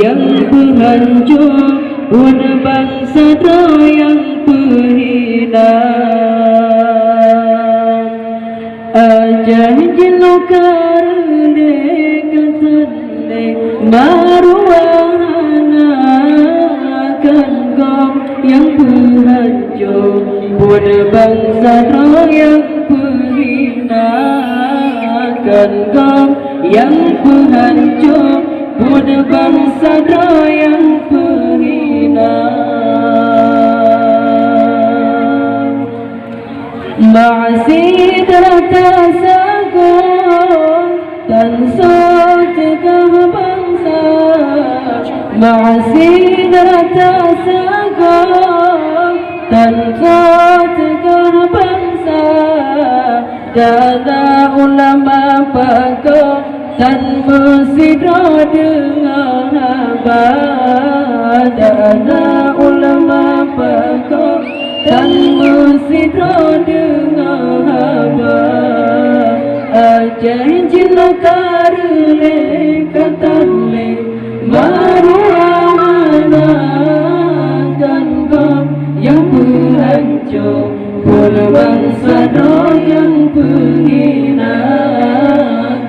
yang penghancur pun bangsa yang penghina. Ajah jilokar lekasande maruana kan kau yang penghancur pun bangsa yang penghina. Kan kau yang penghancur pun bangsa yang penghina. Ma'asid rata sagon dan sotegah bangsa. Ma'asid rata sagon dan sotegah bangsa. Dada ulama pakoh dan bersidra dengan abad. Dada ulama pakoh dan bersidra dengan abad. Ajah jilokar lekatale maruana kan kau yang penghancur pun bangsa yang penghina.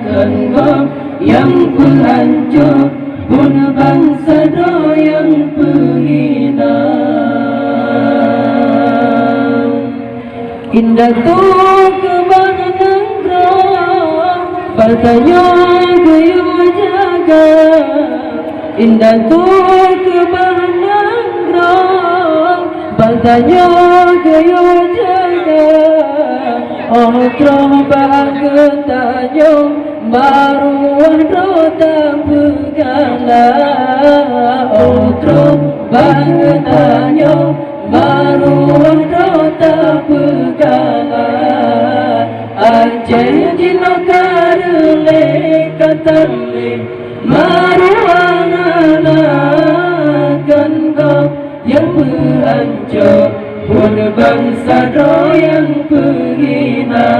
Kan kau yang penghancur pun bangsa yang penghina. Indah tu kebahagiaan bertanya kayu jaga. Indah tu kebahagiaan bertanya kayu jaga. Oh terombang tanya maruah rota pegala. Oh terombang tanya maruah rota pegala. Ajah jilokar lekatale maruana kan kau yang penghancur pun bangsa yang penghina.